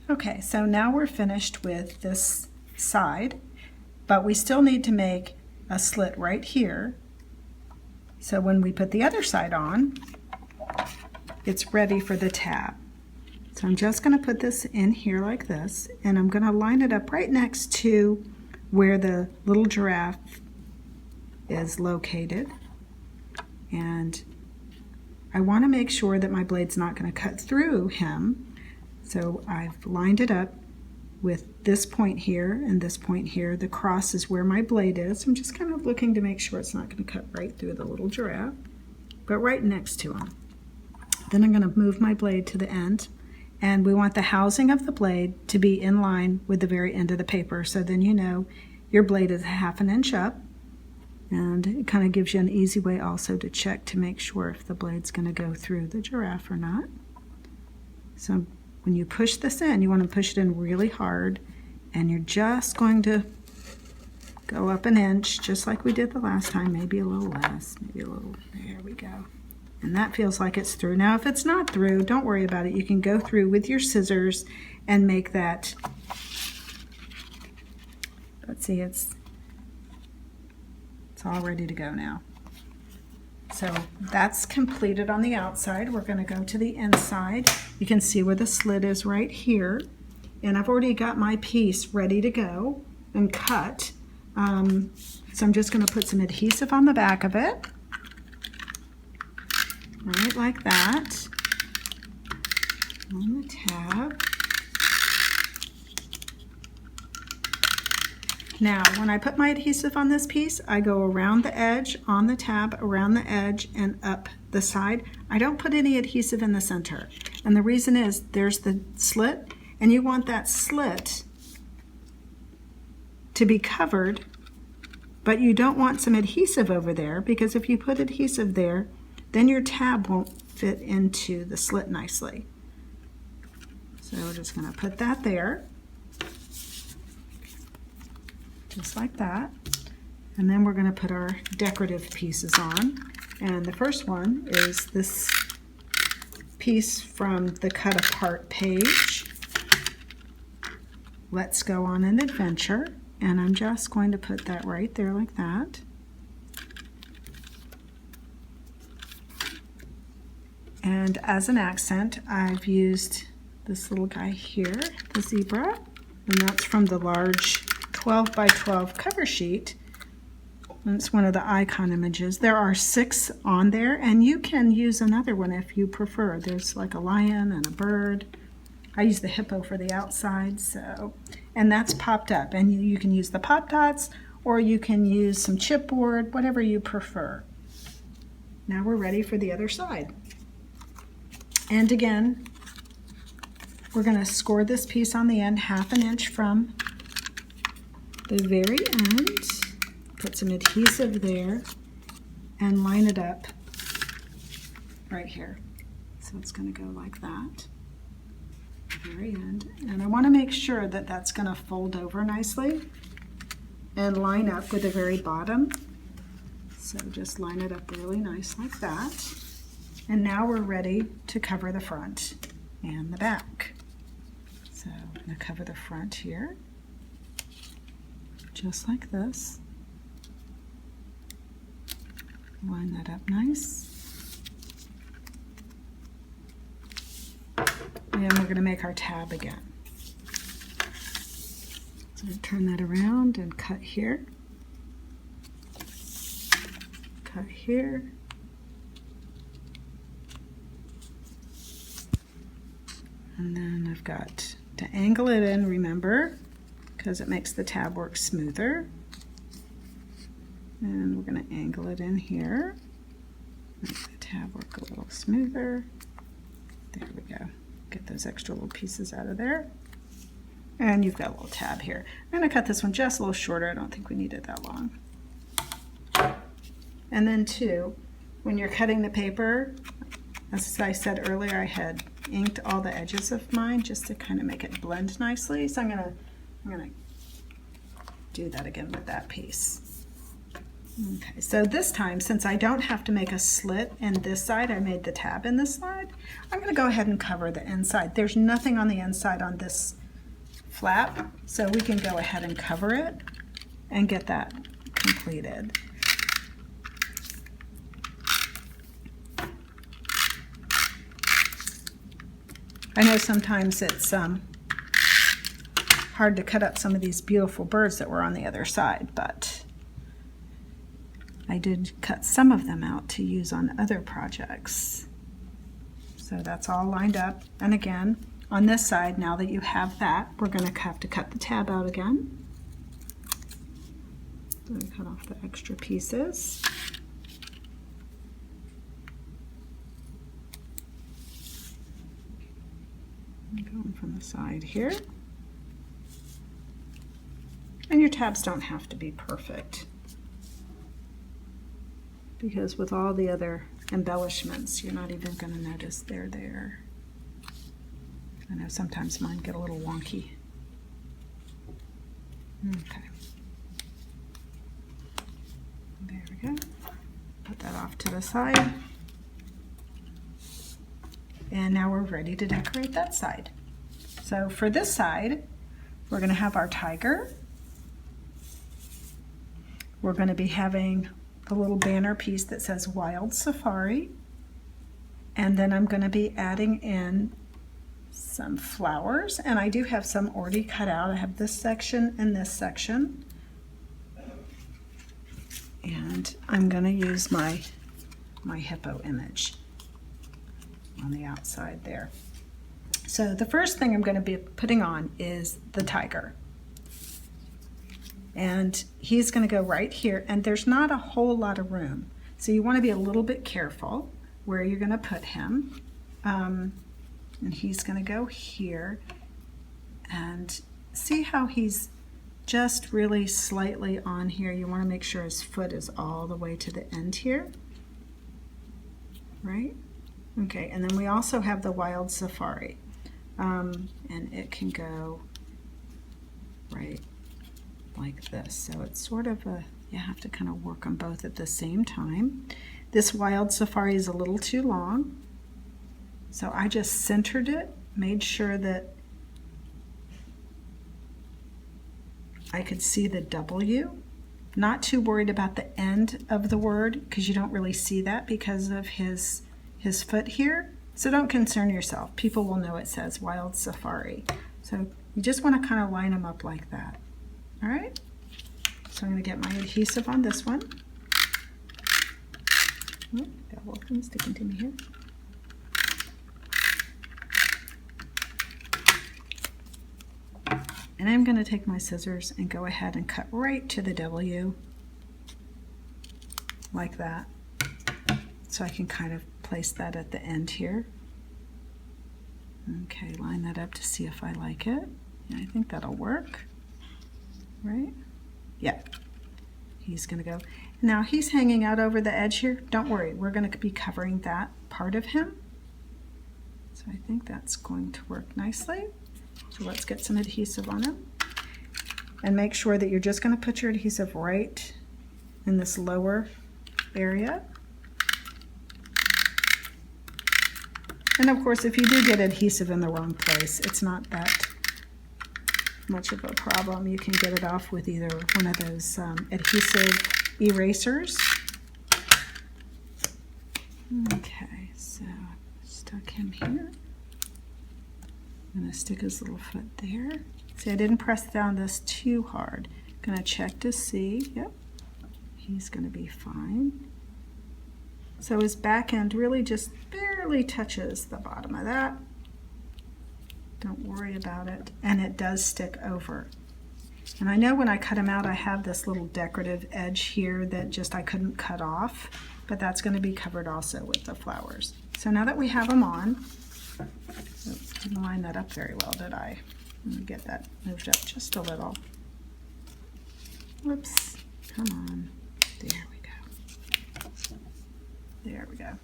Okay, so now we're finished with this side, but we still need to make a slit right here. So when we put the other side on, it's ready for the tab. So I'm just going to put this in here like this, and I'm going to line it up right next to where the little giraffe is located. And I want to make sure that my blade's not going to cut through him. So I've lined it up with this point here and this point here. The cross is where my blade is. I'm just kind of looking to make sure it's not going to cut right through the little giraffe, but right next to him. Then I'm going to move my blade to the end, and we want the housing of the blade to be in line with the very end of the paper, so then you know your blade is 1/2 inch up, and it kind of gives you an easy way also to check to make sure if the blade's going to go through the giraffe or not. So when you push this in, you want to push it in really hard, and you're just going to go up 1 inch, just like we did the last time, maybe a little less, maybe a little, there we go. And that feels like it's through. Now if it's not through, don't worry about it. You can go through with your scissors and make that, let's see, it's all ready to go now. So that's completed on the outside. We're going to go to the inside. You can see where the slit is right here. And I've already got my piece ready to go and cut. So I'm just going to put some adhesive on the back of it. Right like that. On the tab. Now, when I put my adhesive on this piece, I go around the edge, on the tab, around the edge, and up the side. I don't put any adhesive in the center. And the reason is, there's the slit, and you want that slit to be covered, but you don't want some adhesive over there, because if you put adhesive there, then your tab won't fit into the slit nicely. So we're just going to put that there. Just like that. And then we're going to put our decorative pieces on. And the first one is this piece from the cut apart page. Let's go on an adventure. And I'm just going to put that right there like that. And as an accent, I've used this little guy here, the zebra. And that's from the large 12 by 12 cover sheet. And it's one of the icon images. There are 6 on there, and you can use another one if you prefer. There's like a lion and a bird. I use the hippo for the outside, and that's popped up. And you can use the pop dots, or you can use some chipboard, whatever you prefer. Now we're ready for the other side. And again, we're going to score this piece on the end 1/2 inch from the very end, put some adhesive there, and line it up right here. So it's going to go like that, the very end. And I want to make sure that that's going to fold over nicely and line up with the very bottom. So just line it up really nice like that. And now we're ready to cover the front and the back. So I'm going to cover the front here, just like this. Line that up nice. And we're going to make our tab again. So turn that around and cut here. Cut here. And then I've got to angle it in, remember, because it makes the tab work smoother. And we're going to angle it in here. Make the tab work a little smoother. There we go. Get those extra little pieces out of there. And you've got a little tab here. I'm going to cut this one just a little shorter. I don't think we need it that long. And then too, when you're cutting the paper, as I said earlier, I had inked all the edges of mine just to kind of make it blend nicely. So I'm gonna do that again with that piece. Okay, so this time, since I don't have to make a slit in this side, I made the tab in this side, I'm going to go ahead and cover the inside. There's nothing on the inside on this flap, so we can go ahead and cover it and get that completed. I know sometimes it's hard to cut up some of these beautiful birds that were on the other side, but I did cut some of them out to use on other projects. So that's all lined up. And again, on this side, now that you have that, we're going to have to cut the tab out again. I'm going to cut off the extra pieces. I'm going from the side here. And your tabs don't have to be perfect, because with all the other embellishments, you're not even going to notice they're there. I know sometimes mine get a little wonky. Okay. There we go. Put that off to the side. And now we're ready to decorate that side. So for this side, we're going to have our tiger. We're going to be having a little banner piece that says Wild Safari. And then I'm going to be adding in some flowers. And I do have some already cut out. I have this section and this section. And I'm going to use my hippo image on the outside there. So the first thing I'm going to be putting on is the tiger. And he's going to go right here, and there's not a whole lot of room. So you want to be a little bit careful where you're going to put him. And he's going to go here. And see how he's just really slightly on here. You want to make sure his foot is all the way to the end here. Right? Okay, and then we also have the Wild Safari. And it can go right like this. So it's sort of you have to kind of work on both at the same time. This Wild Safari is a little too long. So I just centered it, made sure that I could see the W. Not too worried about the end of the word, because you don't really see that because of his foot here. So don't concern yourself. People will know it says Wild Safari. So you just want to kind of line them up like that. All right? So I'm going to get my adhesive on this one. Oh, got a little thing sticking to me here. And I'm going to take my scissors and go ahead and cut right to the W, like that. So I can kind of place that at the end here. Okay, line that up to see if I like it. Yeah, I think that'll work. Right? Yeah. He's going to go. Now he's hanging out over the edge here. Don't worry, we're going to be covering that part of him. So I think that's going to work nicely. So let's get some adhesive on him. And make sure that you're just going to put your adhesive right in this lower area. And of course, if you do get adhesive in the wrong place, it's not that much of a problem. You can get it off with either one of those adhesive erasers. Okay, so stuck him here. I'm going to stick his little foot there. See, I didn't press down this too hard. Going to check to see. Yep, he's going to be fine. So his back end really just barely touches the bottom of that. Don't worry about it. And it does stick over. And I know when I cut him out, I have this little decorative edge here that just I couldn't cut off, but that's going to be covered also with the flowers. So now that we have them on, oops, didn't line that up very well, did I? Let me get that moved up just a little. Whoops, come on. There we go. There we go.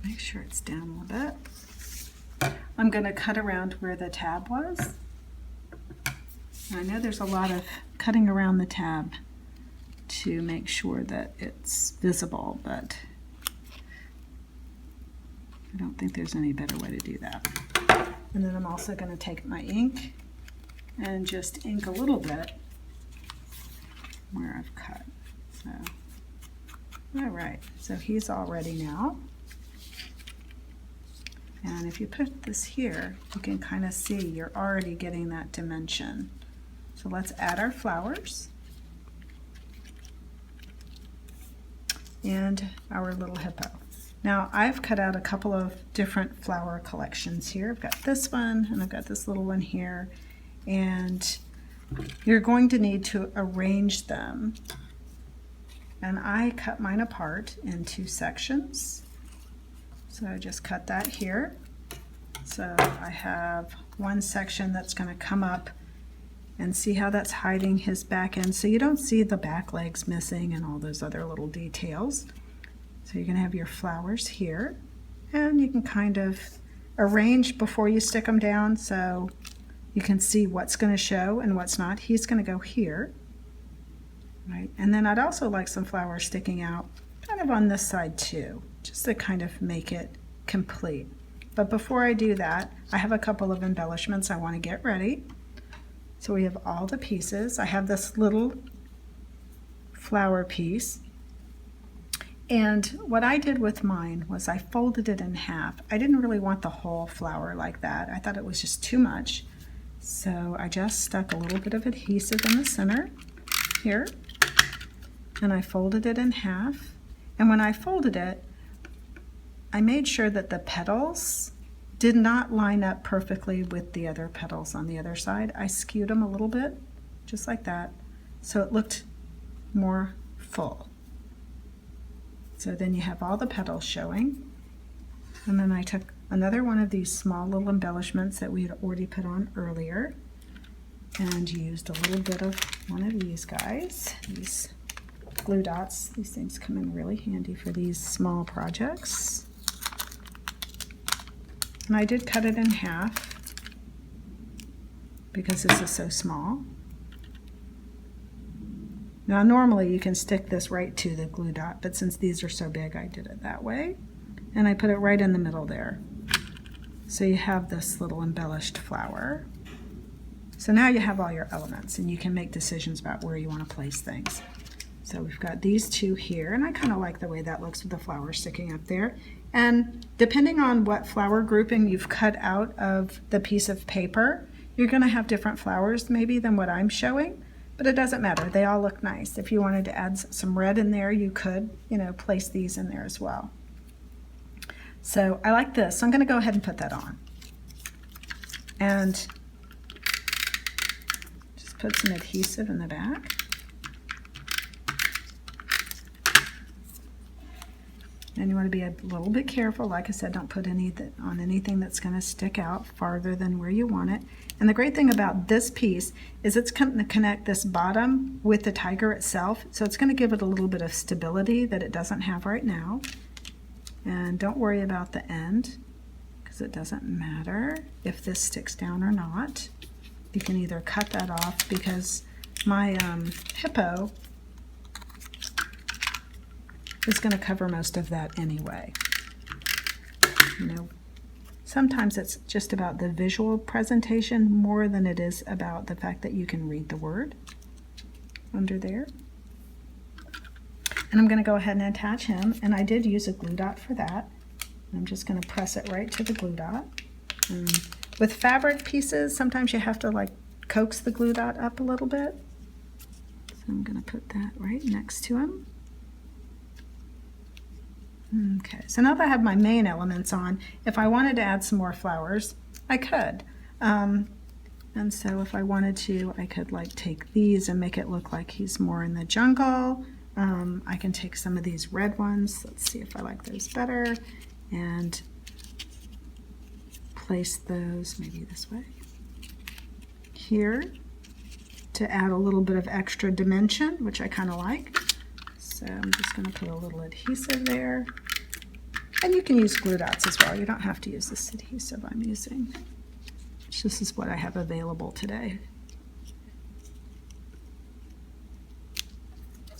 Make sure it's down a little bit. I'm going to cut around where the tab was. I know there's a lot of cutting around the tab to make sure that it's visible, but I don't think there's any better way to do that. And then I'm also going to take my ink and just ink a little bit where I've cut. So, all right, so he's all ready now. And if you put this here, you can kind of see you're already getting that dimension. So let's add our flowers and our little hippo. Now I've cut out a couple of different flower collections here. I've got this one and I've got this little one here, and you're going to need to arrange them. And I cut mine apart in 2 sections. So I just cut that here. So I have one section that's going to come up, and see how that's hiding his back end, so you don't see the back legs missing and all those other little details. So you're going to have your flowers here, and you can kind of arrange before you stick them down so you can see what's going to show and what's not. He's going to go here, right? And then I'd also like some flowers sticking out kind of on this side too, just to kind of make it complete. But before I do that, I have a couple of embellishments I want to get ready. So we have all the pieces. I have this little flower piece. And what I did with mine was I folded it in half. I didn't really want the whole flower like that. I thought it was just too much. So I just stuck a little bit of adhesive in the center here. And I folded it in half. And when I folded it, I made sure that the petals did not line up perfectly with the other petals on the other side. I skewed them a little bit, just like that, so it looked more full. So then you have all the petals showing. And then I took another one of these small little embellishments that we had already put on earlier and used a little bit of one of these guys, these glue dots. These things come in really handy for these small projects. And I did cut it in half because this is so small. Now normally you can stick this right to the glue dot, but since these are so big, I did it that way. And I put it right in the middle there. So you have this little embellished flower. So now you have all your elements and you can make decisions about where you want to place things. So we've got these two here, and I kind of like the way that looks with the flower sticking up there. And depending on what flower grouping you've cut out of the piece of paper, you're going to have different flowers maybe than what I'm showing, but it doesn't matter. They all look nice. If you wanted to add some red in there, you could, place these in there as well. So I like this, so I'm going to go ahead and put that on. And just put some adhesive in the back. And you want to be a little bit careful. Like I said, don't put any on anything that's going to stick out farther than where you want it. And the great thing about this piece is it's going to connect this bottom with the tiger itself. So it's going to give it a little bit of stability that it doesn't have right now. And don't worry about the end, because it doesn't matter if this sticks down or not. You can either cut that off, because my hippo is going to cover most of that anyway. Sometimes it's just about the visual presentation more than it is about the fact that you can read the word under there. And I'm going to go ahead and attach him, and I did use a glue dot for that. I'm just going to press it right to the glue dot. And with fabric pieces, sometimes you have to coax the glue dot up a little bit. So I'm going to put that right next to him. Okay, so now that I have my main elements on, if I wanted to add some more flowers, I could. And so if I wanted to, I could take these and make it look like he's more in the jungle. I can take some of these red ones, let's see if I like those better, and place those maybe this way here to add a little bit of extra dimension, which I kind of like. So I'm just going to put a little adhesive there. And you can use glue dots as well. You don't have to use this adhesive I'm using. This is what I have available today.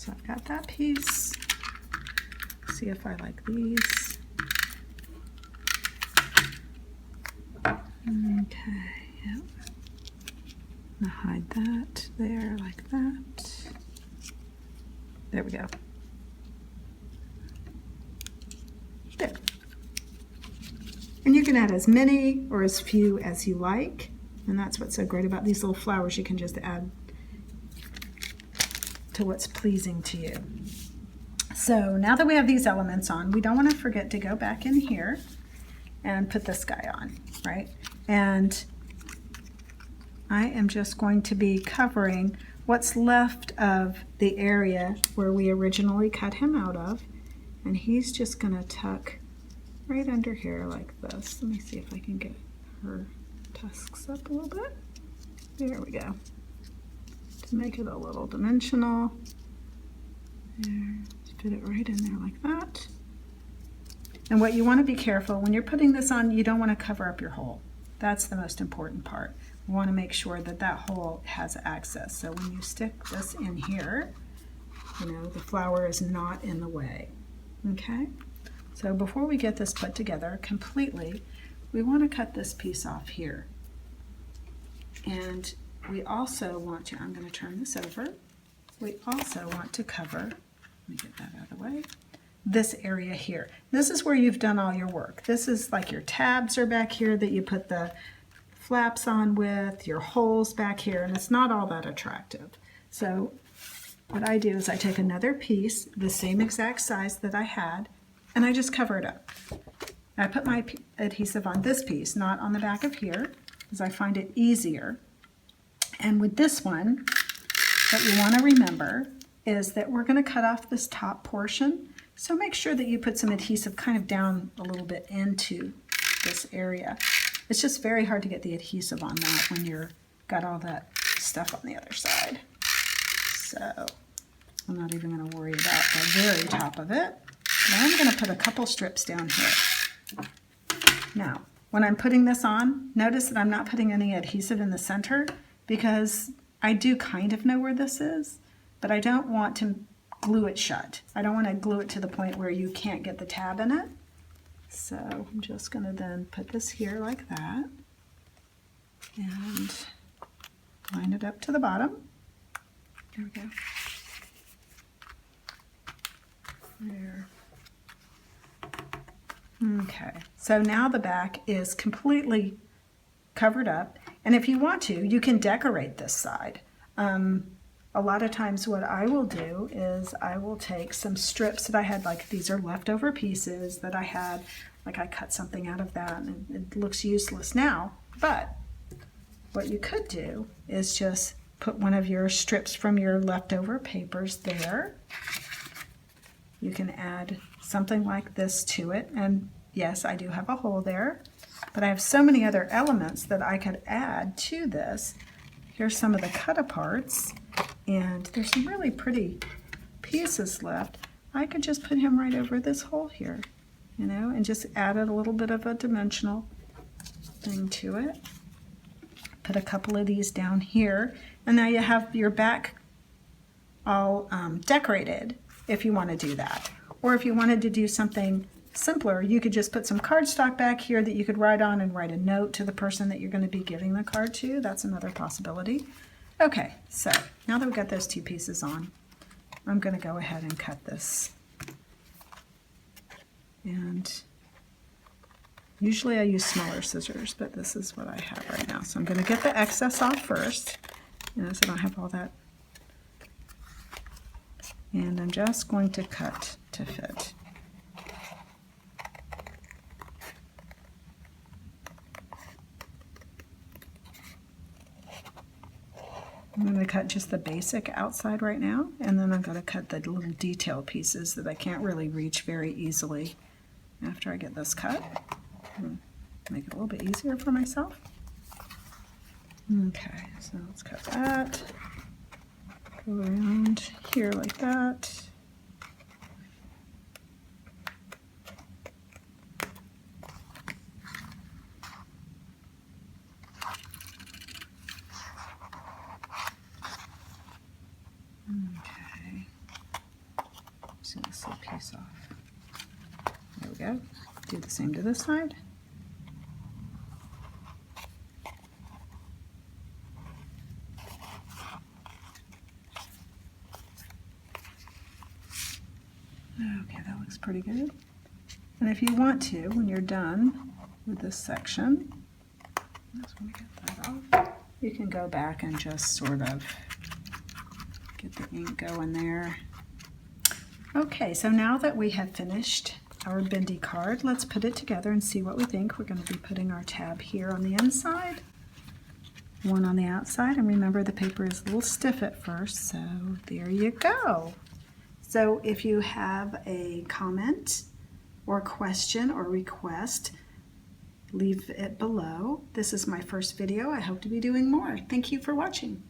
So I've got that piece. See if I like these. Okay, yep. I'm gonna hide that there like that. There we go. There. And you can add as many or as few as you like. And that's what's so great about these little flowers. You can just add to what's pleasing to you. So now that we have these elements on, we don't want to forget to go back in here and put this guy on, right? And I am just going to be covering what's left of the area where we originally cut him out of. And he's just going to tuck right under here like this. Let me see if I can get her tusks up a little bit. There we go. To make it a little dimensional. There, just fit it right in there like that. And what you want to be careful when you're putting this on, you don't want to cover up your hole. That's the most important part. You want to make sure that that hole has access. So when you stick this in here, you know, the flower is not in the way. Okay? So before we get this put together completely, we want to cut this piece off here. And we also want to, I'm going to turn this over, we also want to cover, let me get that out of the way, this area here. This is where you've done all your work. This is like your tabs are back here that you put the flaps on with, your holes back here, and it's not all that attractive. So what I do is I take another piece, the same exact size that I had, and I just cover it up. I put my adhesive on this piece, not on the back of here, because I find it easier. And with this one, what you want to remember is that we're going to cut off this top portion. So make sure that you put some adhesive kind of down a little bit into this area. It's just very hard to get the adhesive on that when you're got all that stuff on the other side. So I'm not even going to worry about the very top of it. But I'm going to put a couple strips down here. Now, when I'm putting this on, notice that I'm not putting any adhesive in the center because I do kind of know where this is, but I don't want to glue it shut. I don't want to glue it to the point where you can't get the tab in it. So I'm just going to then put this here like that and line it up to the bottom. There we go. There. Okay, so now the back is completely covered up, and if you want to, you can decorate this side. A lot of times what I will do is I will take some strips that I had, like these are leftover pieces that I had, like I cut something out of that and it looks useless now, but what you could do is just put one of your strips from your leftover papers there. You can add something like this to it, and yes, I do have a hole there, but I have so many other elements that I could add to this. Here's some of the cut aparts, and there's some really pretty pieces left. I could just put him right over this hole here, you know, and just added a little bit of a dimensional thing to it. Put a couple of these down here, and now you have your back all decorated if you want to do that. Or if you wanted to do something simpler, you could just put some cardstock back here that you could write on and write a note to the person that you're going to be giving the card to. That's another possibility. Okay, so now that we've got those two pieces on, I'm going to go ahead and cut this. And usually I use smaller scissors, but this is what I have right now. So I'm going to get the excess off first, you know, so I don't have all that. And I'm just going to cut to fit. I'm going to cut just the basic outside right now, and then I'm going to cut the little detail pieces that I can't really reach very easily after I get this cut. Make it a little bit easier for myself. Okay, so let's cut that. Go around here like that. Okay. piece off. There we go. Do the same to this side. Okay, that looks pretty good. And if you want to, when you're done with this section, just want to get that off, you can go back and just sort of get the ink going there. Okay, so now that we have finished our bendy card, let's put it together and see what we think. We're going to be putting our tab here on the inside, one on the outside, and remember the paper is a little stiff at first, so there you go. So if you have a comment or question or request, leave it below. This is my first video. I hope to be doing more. Thank you for watching.